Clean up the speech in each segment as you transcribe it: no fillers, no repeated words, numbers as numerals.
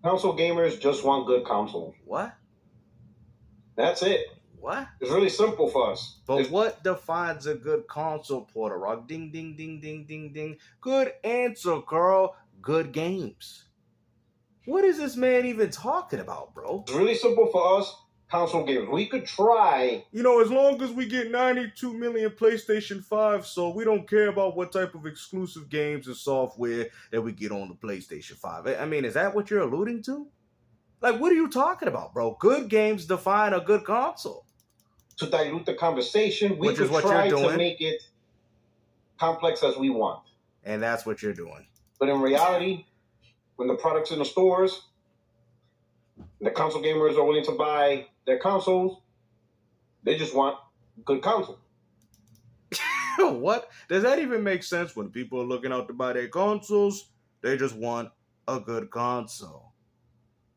Console gamers just want good consoles. What? That's it. What? It's really simple for us. But what defines a good console, Puertorock? Ding, ding, ding, ding, ding, ding. Good answer, Carl. Good games. What is this man even talking about, bro? It's really simple for us console gamers. We could try. You know, as long as we get 92 million PlayStation 5, so we don't care about what type of exclusive games and software that we get on the PlayStation 5. I mean, is that what you're alluding to? Like, what are you talking about, bro? Good games define a good console. To dilute the conversation, we Which is could what try you're doing. to make it complex as we want. And that's what you're doing. But in reality, when the product's in the stores, the console gamers are willing to buy their consoles, they just want good console. What? Does that even make sense? When people are looking out to buy their consoles, they just want a good console.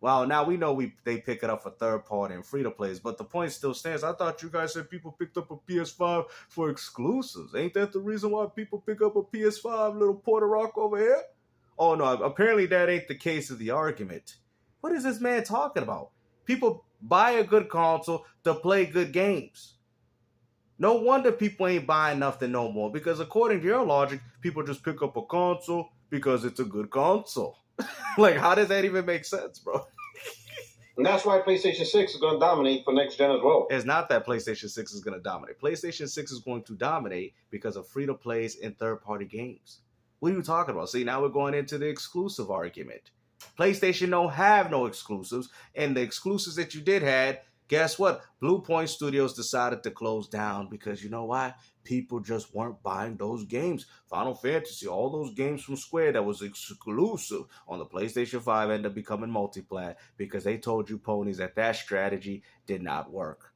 Well, now we know they pick it up for third party and free to plays, but the point still stands. I thought you guys said people picked up a PS5 for exclusives. Ain't that the reason why people pick up a PS5, little Puertorock over here? Oh no, apparently that ain't the case of the argument. What is this man talking about? People buy a good console to play good games. No wonder people ain't buying nothing no more, because according to your logic, people just pick up a console because it's a good console. Like, how does that even make sense, bro? And that's why PlayStation 6 is going to dominate for next gen as well. It's not that PlayStation 6 is going to dominate. PlayStation 6 is going to dominate because of free-to-plays and third-party games. What are you talking about? See, now we're going into the exclusive argument. PlayStation don't have no exclusives, and the exclusives that you did had, guess what? Blue Point Studios decided to close down because you know why? People just weren't buying those games. Final Fantasy, all those games from Square that was exclusive on the PlayStation 5 ended up becoming multiplat because they told you ponies that strategy did not work.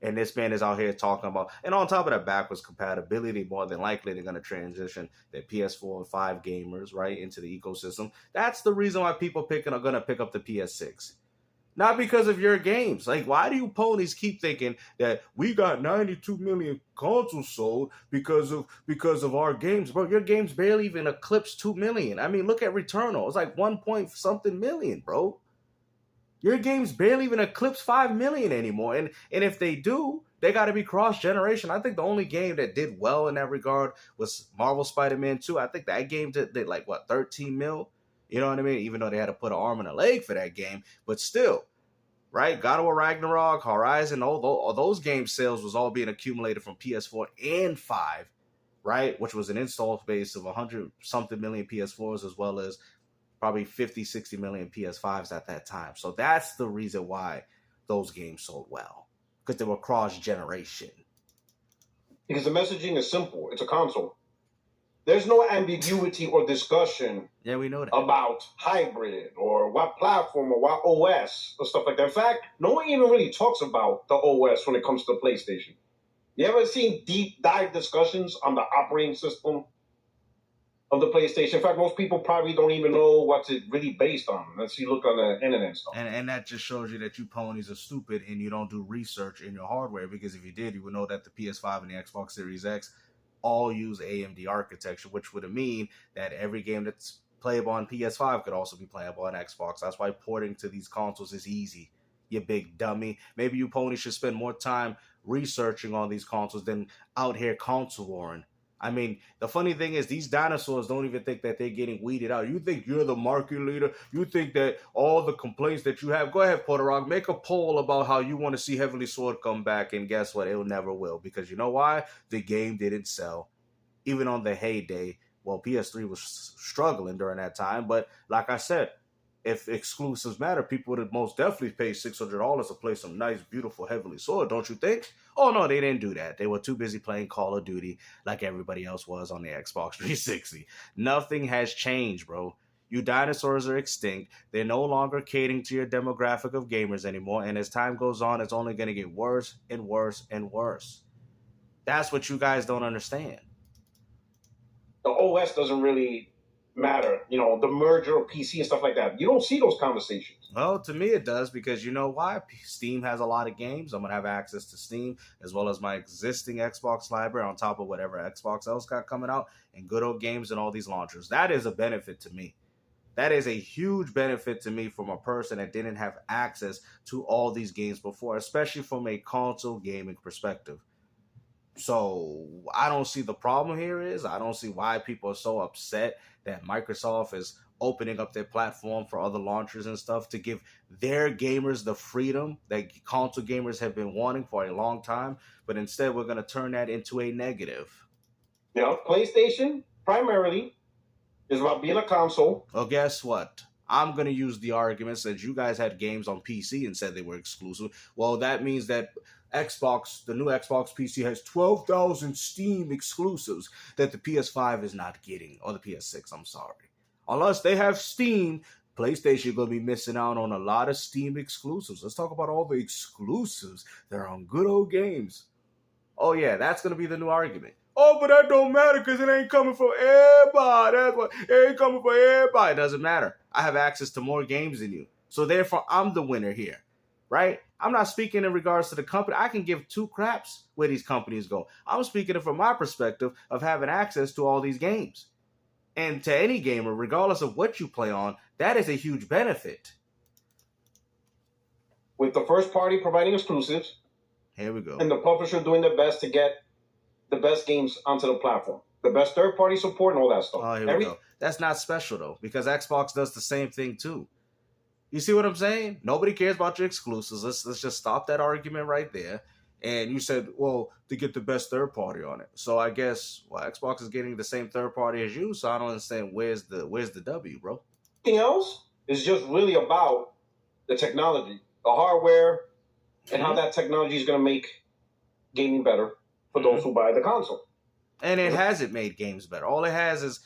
And this man is out here talking about, and on top of that backwards compatibility, more than likely they're going to transition their PS4 and 5 gamers, right, into the ecosystem. That's the reason why people are going to pick up the PS6. Not because of your games. Like, why do you ponies keep thinking that we got 92 million consoles sold because of our games? Bro, your games barely even eclipse 2 million. I mean, look at Returnal. It's like 1 point something million, bro. Your games barely even eclipse 5 million anymore. And if they do, they got to be cross-generation. I think the only game that did well in that regard was Marvel Spider-Man 2. I think that game did like, 13 mil? You know what I mean? Even though they had to put an arm and a leg for that game. But still, right? God of War Ragnarok, Horizon, all those game sales was all being accumulated from PS4 and 5, right? Which was an install base of 100-something million PS4s as well as probably 50, 60 million PS5s at that time. So that's the reason why those games sold well. Because they were cross-generation. Because the messaging is simple. It's a console. There's no ambiguity or discussion we know that. About hybrid or what platform or what OS or stuff like that. In fact, no one even really talks about the OS when it comes to PlayStation. You ever seen deep dive discussions on the operating system of the PlayStation? In fact, most people probably don't even know what's it really based on unless you look on the internet stuff. And that just shows you that you ponies are stupid and you don't do research in your hardware, because if you did, you would know that the PS5 and the Xbox Series X all use AMD architecture, which would mean that every game that's playable on PS5 could also be playable on Xbox. That's why porting to these consoles is easy, you big dummy. Maybe you ponies should spend more time researching on these consoles than out here console warring. I mean, the funny thing is these dinosaurs don't even think that they're getting weeded out. You think you're the market leader? You think that all the complaints that you have, go ahead, Puertorock, make a poll about how you want to see Heavenly Sword come back, and guess what? It never will, because you know why? The game didn't sell. Even on the heyday, well, PS3 was struggling during that time, but like I said, if exclusives matter, people would have most definitely paid $600 to play some nice, beautiful Heavenly Sword, don't you think? Oh, no, they didn't do that. They were too busy playing Call of Duty like everybody else was on the Xbox 360. Nothing has changed, bro. You dinosaurs are extinct. They're no longer catering to your demographic of gamers anymore, and as time goes on, it's only going to get worse and worse and worse. That's what you guys don't understand. The OS doesn't really matter, the merger of PC and stuff like that. You don't see those conversations. Well, to me it does, because you know why? Steam has a lot of games. I'm going to have access to Steam as well as my existing Xbox library on top of whatever Xbox else got coming out, and good old games and all these launchers. That is a benefit to me. That is a huge benefit to me from a person that didn't have access to all these games before, especially from a console gaming perspective. So I don't see the problem here is I don't see why people are so upset that Microsoft is opening up their platform for other launchers and stuff to give their gamers the freedom that console gamers have been wanting for a long time. But instead, we're going to turn that into a negative. PlayStation primarily is about being a console. Well, guess what? I'm going to use the argument since you guys had games on PC and said they were exclusive. Well, that means that Xbox, the new Xbox PC, has 12,000 Steam exclusives that the PS5 is not getting, or the PS6, I'm sorry. Unless they have Steam, PlayStation going to be missing out on a lot of Steam exclusives. Let's talk about all the exclusives that are on good old games. Oh, yeah, that's going to be the new argument. Oh, but that don't matter because it ain't coming for everybody. That's what it ain't coming for everybody. It doesn't matter. I have access to more games than you. So therefore, I'm the winner here, right? I'm not speaking in regards to the company. I can give two craps where these companies go. I'm speaking from my perspective of having access to all these games. And to any gamer, regardless of what you play on, that is a huge benefit. With the first party providing exclusives. Here we go. And the publisher doing their best to get the best games onto the platform. The best third-party support and all that stuff. Oh, here we go. That's not special, though, because Xbox does the same thing, too. You see what I'm saying? Nobody cares about your exclusives. Let's just stop that argument right there. And you said, well, to get the best third-party on it. So I guess, well, Xbox is getting the same third-party as you, so I don't understand where's the W, bro? Everything else is just really about the technology, the hardware, and how that technology is going to make gaming better for those who buy the console. And it hasn't made games better. All it has is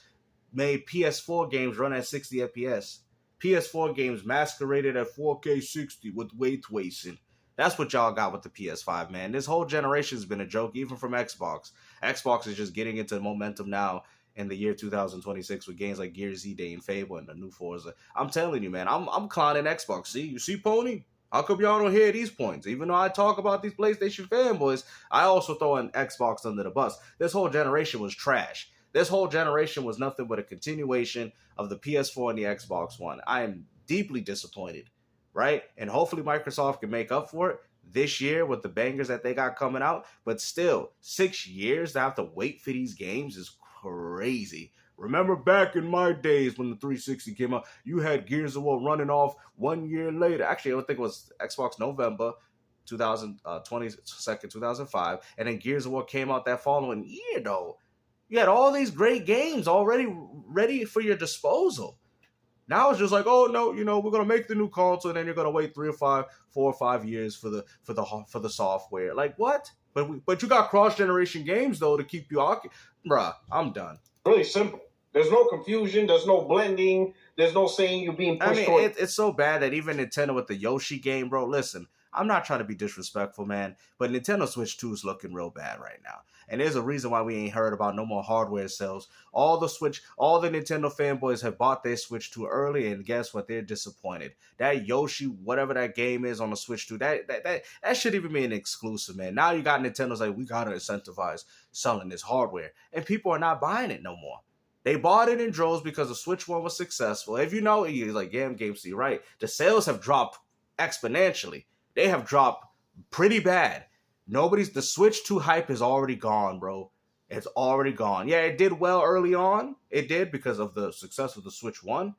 made PS4 games run at 60 FPS. PS4 games masqueraded at 4K 60 with ray tracing. That's what y'all got with the PS5, man. This whole generation has been a joke, even from Xbox. Xbox is just getting into momentum now in the year 2026 with games like Gears Z-Day and Fable and the new Forza. I'm telling you, man, I'm clowning Xbox. See, you see, Pony? How come y'all don't hear these points? Even though I talk about these PlayStation fanboys, I also throw an Xbox under the bus. This whole generation was trash. This whole generation was nothing but a continuation of the PS4 and the Xbox One. I am deeply disappointed, right? And hopefully Microsoft can make up for it this year with the bangers that they got coming out. But still, 6 years to have to wait for these games is crazy. Remember back in my days when the 360 came out, you had Gears of War running off 1 year later. Actually, I think it was Xbox November 2005, and then Gears of War came out that following year, though. You had all these great games already ready for your disposal. Now it's just like, oh no, we're gonna make the new console, and then you're gonna wait 4 or 5 years for the software. Like what? But you got cross generation games though to keep you occupied. Bruh, I'm done. Really simple. There's no confusion. There's no blending. There's no saying you're being pushed. I mean, it's so bad that even Nintendo with the Yoshi game, bro. Listen, I'm not trying to be disrespectful, man, but Nintendo Switch 2 is looking real bad right now. And there's a reason why we ain't heard about no more hardware sales. All the Nintendo fanboys have bought their Switch 2 early, and guess what? They're disappointed. That Yoshi, whatever that game is on the Switch 2, that should even be an exclusive, man. Now you got Nintendo's like, we gotta incentivize selling this hardware. And people are not buying it no more. They bought it in droves because the Switch 1 was successful. If you know, you're like, yeah, GameC, right? The sales have dropped exponentially. They have dropped pretty bad. The Switch 2 hype is already gone, bro. It's already gone. Yeah, it did well early on. It did because of the success of the Switch 1.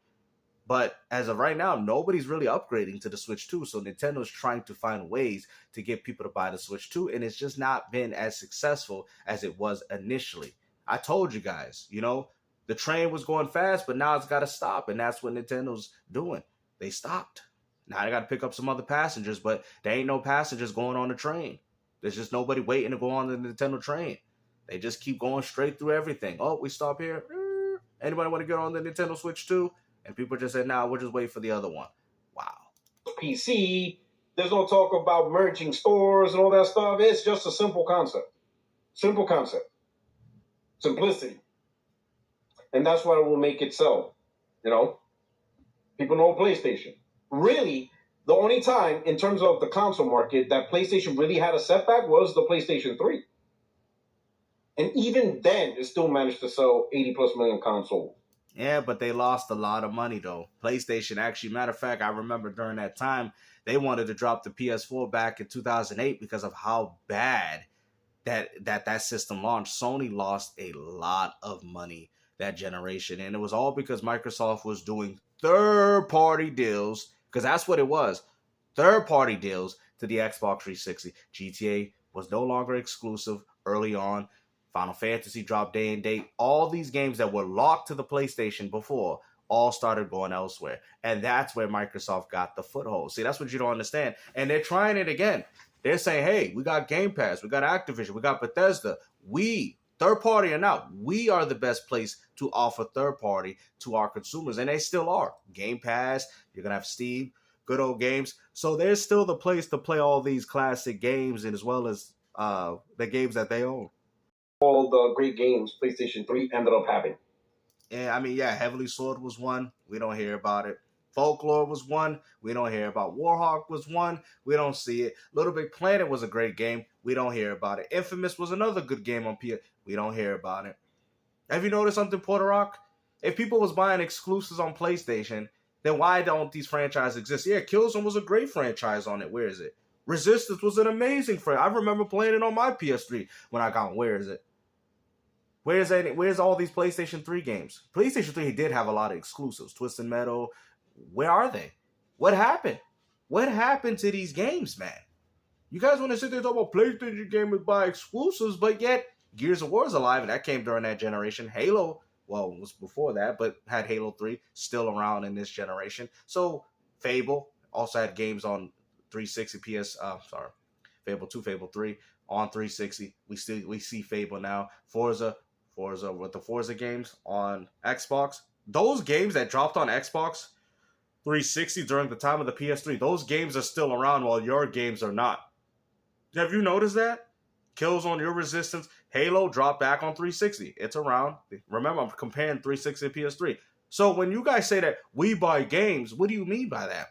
But as of right now, nobody's really upgrading to the Switch 2. So Nintendo's trying to find ways to get people to buy the Switch 2. And it's just not been as successful as it was initially. I told you guys, the train was going fast, but now it's got to stop. And that's what Nintendo's doing. They stopped. Now they got to pick up some other passengers, but there ain't no passengers going on the train. There's just nobody waiting to go on the Nintendo train. They just keep going straight through everything. Oh, we stop here. Anybody want to get on the Nintendo Switch 2? And people just said, nah, we'll just wait for the other one. Wow. PC, there's no talk about merging stores and all that stuff. It's just a simple concept. Simple concept. Simplicity. And that's what will make it sell. People know PlayStation. Really, the only time in terms of the console market that PlayStation really had a setback was the PlayStation 3. And even then, it still managed to sell 80 plus million consoles. Yeah, but they lost a lot of money though. PlayStation actually, matter of fact, I remember during that time they wanted to drop the PS4 back in 2008 because of how bad that system launched. Sony lost a lot of money that generation, and it was all because Microsoft was doing third-party deals, because that's what it was. Third-party deals to the Xbox 360. GTA was no longer exclusive early on. Final Fantasy dropped day and date. All these games that were locked to the PlayStation before all started going elsewhere. And that's where Microsoft got the foothold. See, that's what you don't understand. And they're trying it again. They're saying, hey, we got Game Pass, we got Activision, we got Bethesda. We, third party or not, we are the best place to offer third party to our consumers. And they still are. Game Pass, you're going to have Steam, good old games. So there's still the place to play all these classic games, and as well as the games that they own. All the great games PlayStation 3 ended up having. Yeah, I mean, yeah, Heavenly Sword was one. We don't hear about it. Folklore was one. We don't hear about. Warhawk was one. We don't see it. Little Big Planet was a great game. We don't hear about it. Infamous was another good game on PS. We don't hear about it. Have you noticed something, Puertorock? If people was buying exclusives on PlayStation, then why don't these franchises exist? Yeah, Killzone was a great franchise on it. Where is it? Resistance was an amazing franchise. I remember playing it on my PS3 when I got. Where is it? Where's all these PlayStation 3 games? PlayStation 3 did have a lot of exclusives. Twisted Metal. Where are they? What happened? What happened to these games, man? You guys want to sit there and talk about PlayStation gamers buy exclusives, but yet Gears of War is alive, and that came during that generation. Halo, well, it was before that, but had Halo 3 still around in this generation. So Fable also had games on 360 Fable 2, Fable 3 on 360. We see Fable now. Forza with the Forza games on Xbox. Those games that dropped on Xbox 360 during the time of the PS3, those games are still around while your games are not. Have you noticed that? Killzone, Your Resistance, Halo dropped back on 360. It's around. Remember, I'm comparing 360 and PS3. So when you guys say that we buy games, what do you mean by that?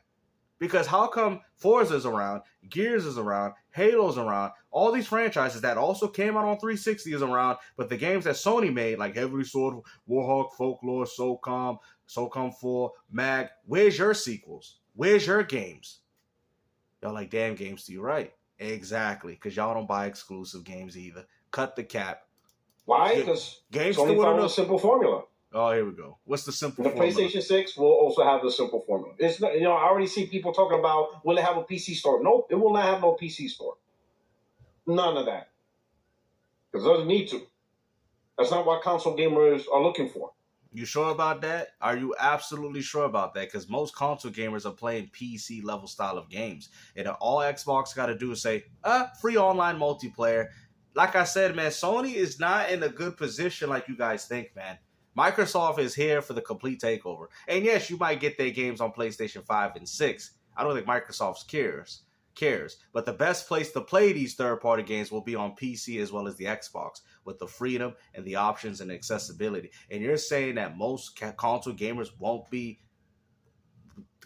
Because how come Forza's around, Gears is around, Halo's around, all these franchises that also came out on 360 is around, but the games that Sony made, like Heavenly Sword, Warhawk, Folklore, SOCOM 4, MAG, where's your sequels? Where's your games? Y'all like damn games to you, right? Exactly, because y'all don't buy exclusive games either. Cut the cap. Why? Because Sony found a simple formula. Oh, here we go. What's the simple formula? The PlayStation 6 will also have the simple formula. It's not, I already see people talking about, will it have a PC store? Nope, it will not have no PC store. None of that. Because it doesn't need to. That's not what console gamers are looking for. You sure about that? Are you absolutely sure about that? Because most console gamers are playing PC level style of games. And all Xbox got to do is say, free online multiplayer. Like I said, man, Sony is not in a good position like you guys think, man. Microsoft is here for the complete takeover. And yes, you might get their games on PlayStation 5 and 6. I don't think Microsoft cares. But the best place to play these third-party games will be on PC as well as the Xbox, with the freedom and the options and accessibility. And you're saying that most console gamers won't be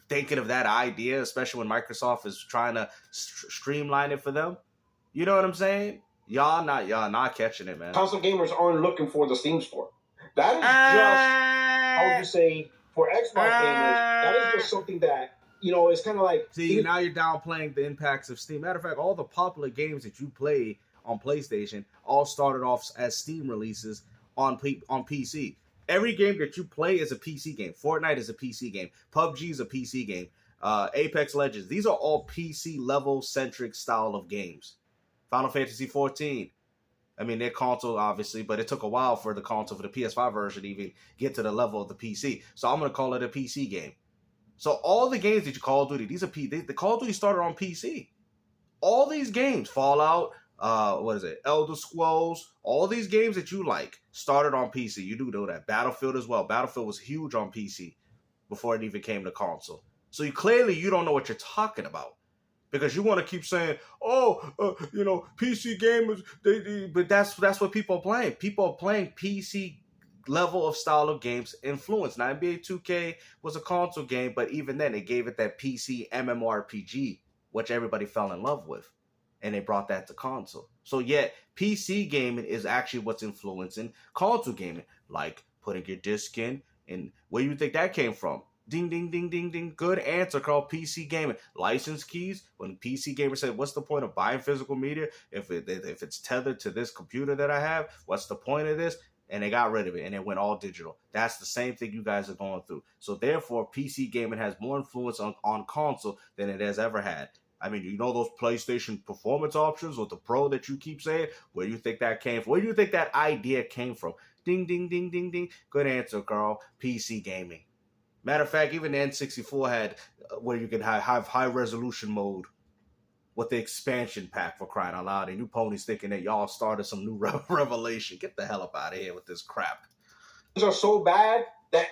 thinking of that idea, especially when Microsoft is trying to streamline it for them? You know what I'm saying? Y'all not catching it, man. Console gamers aren't looking for the Steam store. That is just, how would you say, for Xbox gamers, that is just something that, it's kind of like... See, now you're downplaying the impacts of Steam. Matter of fact, all the popular games that you play on PlayStation all started off as Steam releases on PC. Every game that you play is a PC game. Fortnite is a PC game. PUBG is a PC game. Apex Legends. These are all PC level-centric style of games. Final Fantasy 14. I mean, they're console, obviously, but it took a while for the console, for the PS5 version to even get to the level of the PC. So I'm going to call it a PC game. So all the games that you Call of Duty, the Call of Duty started on PC. All these games, Fallout, Elder Scrolls, all these games that you like started on PC. You do know that. Battlefield as well. Battlefield was huge on PC before it even came to console. So you don't know what you're talking about. Because you want to keep saying, PC gamers, but that's what people are playing. People are playing PC level of style of games influence. Now, NBA 2K was a console game, but even then, it gave it that PC MMORPG, which everybody fell in love with. And they brought that to console. So yet, PC gaming is actually what's influencing console gaming. Like putting your disc in, And where do you think that came from? Ding, ding, ding, ding, ding. Good answer, called PC gaming. License keys. When PC gamer said, what's the point of buying physical media if it's tethered to this computer that I have? What's the point of this? And they got rid of it, and it went all digital. That's the same thing you guys are going through. So therefore, PC gaming has more influence on console than it has ever had. I mean, you know those PlayStation performance options with the Pro that you keep saying? Where do you think that came from? Where do you think that idea came from? Ding, ding, ding, ding, ding. Good answer, Carl. PC gaming. Matter of fact, even the N64 had where you could have high resolution mode with the expansion pack, for crying out loud. And you ponies thinking that y'all started some new revelation. Get the hell up out of here with this crap. These are so bad that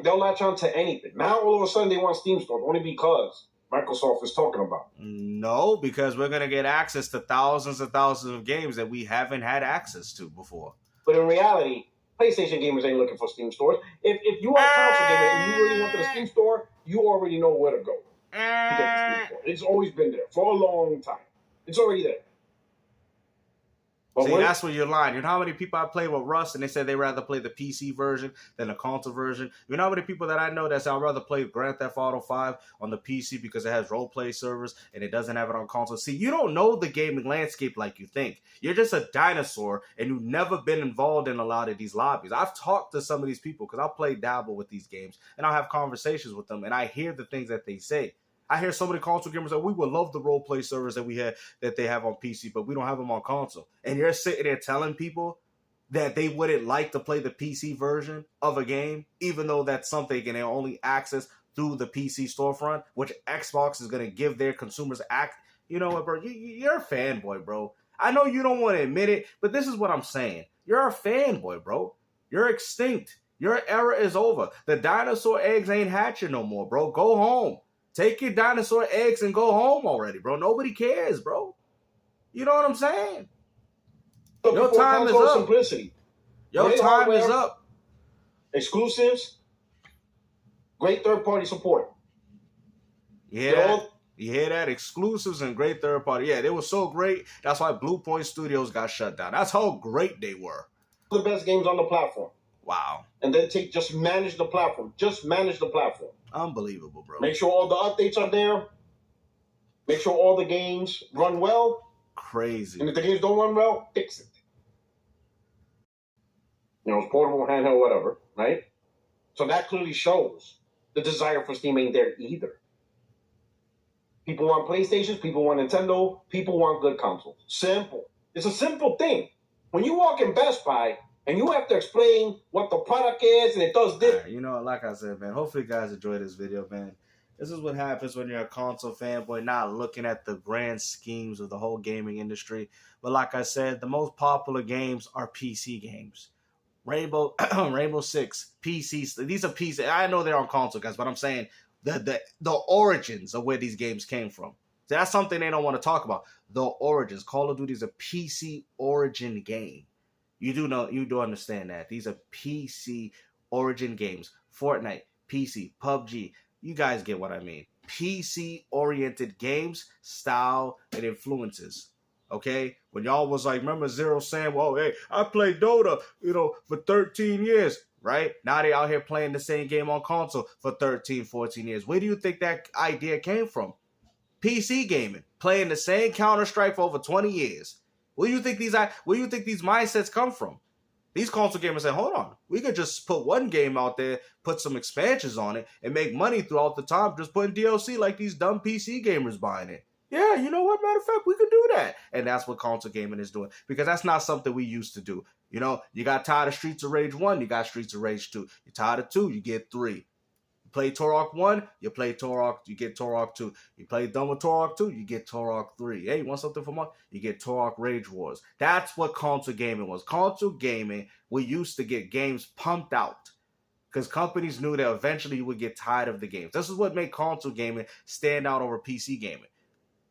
they'll latch on to anything. Now all of a sudden they want Steam stores only because Microsoft is talking about. No, because we're going to get access to thousands and thousands of games that we haven't had access to before. But in reality, PlayStation gamers ain't looking for Steam stores. If you are a console gamer and you really want the Steam store, you already know where to go to get the Steam store. It's always been there for a long time. It's already there. See, that's where you're lying. You know how many people I play with Russ and they said they'd rather play the PC version than the console version? You know how many people that I know that say I'd rather play Grand Theft Auto 5 on the PC because it has role-play servers and it doesn't have it on console? See, you don't know the gaming landscape like you think. You're just a dinosaur and you've never been involved in a lot of these lobbies. I've talked to some of these people because I'll play dabble with these games and I'll have conversations with them and I hear the things that they say. I hear some of the console gamers that we would love the role play servers that they have on PC, but we don't have them on console. And you're sitting there telling people that they wouldn't like to play the PC version of a game, even though that's something they only access through the PC storefront, which Xbox is going to give their consumers You know what, bro? You're a fanboy, bro. I know you don't want to admit it, but this is what I'm saying. You're a fanboy, bro. You're extinct. Your era is over. The dinosaur eggs ain't hatching no more, bro. Go home. Take your dinosaur eggs and go home already, bro. Nobody cares, bro. You know what I'm saying? Your time is up. Simplicity. Your time is up. Exclusives. Great third-party support. Yeah. You hear that? Exclusives and great third-party. Yeah, they were so great. That's why Blue Point Studios got shut down. That's how great they were. The best games on the platform. Wow. And then just manage the platform. Just manage the platform. Unbelievable, bro. Make sure all the updates are there. Make sure all the games run well. Crazy. And if the games don't run well, fix it. You know, it's portable, handheld, whatever, right? So that clearly shows the desire for Steam ain't there either. People want PlayStations, people want Nintendo, people want good consoles. Simple. It's a simple thing. When you walk in Best Buy, and you have to explain what the product is, and it does this. Right, you know, like I said, man, hopefully you guys enjoy this video, man. This is what happens when you're a console fanboy, not looking at the grand schemes of the whole gaming industry. But like I said, the most popular games are PC games. Rainbow Six, PC. These are PC. I know they're on console, guys, but I'm saying the origins of where these games came from. So that's something they don't want to talk about. The origins. Call of Duty is a PC origin game. You do understand that. These are PC origin games. Fortnite, PC, PUBG. You guys get what I mean. PC-oriented games, style, and influences. Okay? When y'all was like, remember Zero saying, well, hey, I played Dota, for 13 years. Right? Now they out here playing the same game on console for 13, 14 years. Where do you think that idea came from? PC gaming. Playing the same Counter-Strike for over 20 years. Where do you think these mindsets come from? These console gamers say, hold on, we could just put one game out there, put some expansions on it, and make money throughout the time just putting DLC like these dumb PC gamers buying it. Yeah, you know what? Matter of fact, we could do that. And that's what console gaming is doing. Because that's not something we used to do. You got tired of Streets of Rage 1, you got Streets of Rage 2. You're tired of 2, you get 3. Play Turok 1, you play Turok, you get Turok 2. You play done with Turok 2, you get Turok 3. Hey, you want something from us? You get Turok Rage Wars. That's what console gaming was. Console gaming, we used to get games pumped out because companies knew that eventually you would get tired of the games. This is what made console gaming stand out over PC gaming,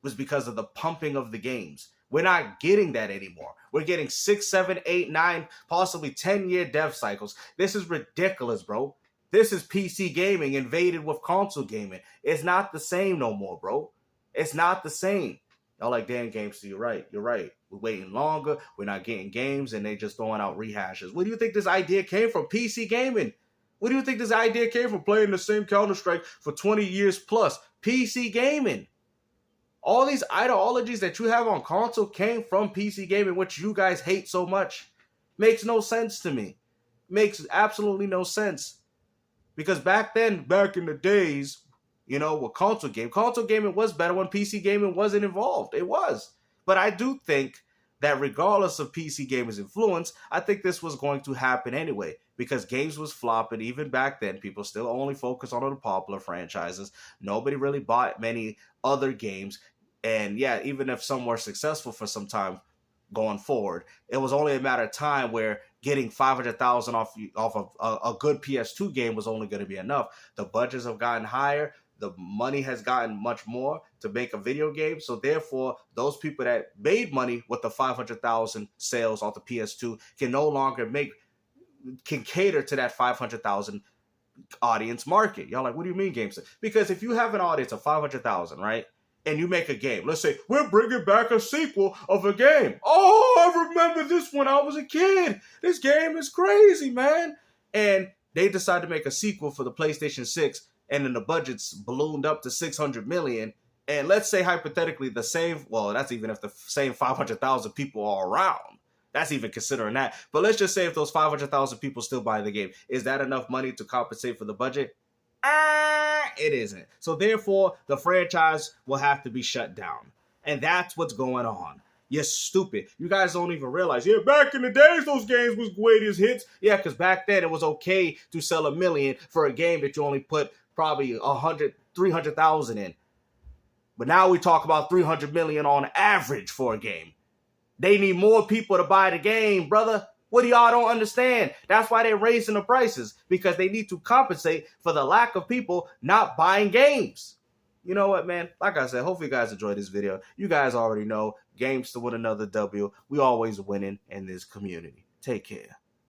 was because of the pumping of the games. We're not getting that anymore. We're getting 6, 7, 8, 9, possibly 10-year dev cycles. This is ridiculous, bro. This is PC gaming invaded with console gaming. It's not the same no more, bro. It's not the same. Y'all like, damn, games, so you're right. You're right. We're waiting longer. We're not getting games, and they just throwing out rehashes. Where do you think this idea came from? PC gaming. Where do you think this idea came from? Playing the same Counter-Strike for 20 years plus. PC gaming. All these ideologies that you have on console came from PC gaming, which you guys hate so much. Makes no sense to me. Makes absolutely no sense. Because back then, back in the days, you know, with console gaming was better when PC gaming wasn't involved. It was. But I do think that regardless of PC gaming's influence, I think this was going to happen anyway. Because games was flopping even back then. People still only focus on the popular franchises. Nobody really bought many other games. And yeah, even if some were successful for some time going forward, it was only a matter of time where getting 500,000 off of a good PS2 game was only going to be enough. The budgets have gotten higher. The money has gotten much more to make a video game. So therefore, those people that made money with the 500,000 sales off the PS2 can no longer can cater to that 500,000 audience market. Y'all like, what do you mean, GameStop? Because if you have an audience of 500,000, right? And you make a game. Let's say, we're bringing back a sequel of a game. Oh, I remember this when I was a kid. This game is crazy, man. And they decide to make a sequel for the PlayStation 6, and then the budget's ballooned up to $600 million. And let's say, hypothetically, the same, well, that's even if the same 500,000 people are around. That's even considering that. But let's just say if those 500,000 people still buy the game, is that enough money to compensate for the budget? It isn't. So therefore, the franchise will have to be shut down. And that's what's going on. You're stupid. You guys don't even realize. Yeah, back in the days, those games was greatest hits. Yeah, because back then it was okay to sell $1 million for a game that you only put probably 300,000 in. But now we talk about 300 million on average for a game. They need more people to buy the game, brother. What do y'all don't understand? That's why they're raising the prices, because they need to compensate for the lack of people not buying games. You know what, man? Like I said, hopefully you guys enjoyed this video. You guys already know, games to win another W. We always winning in this community. Take care.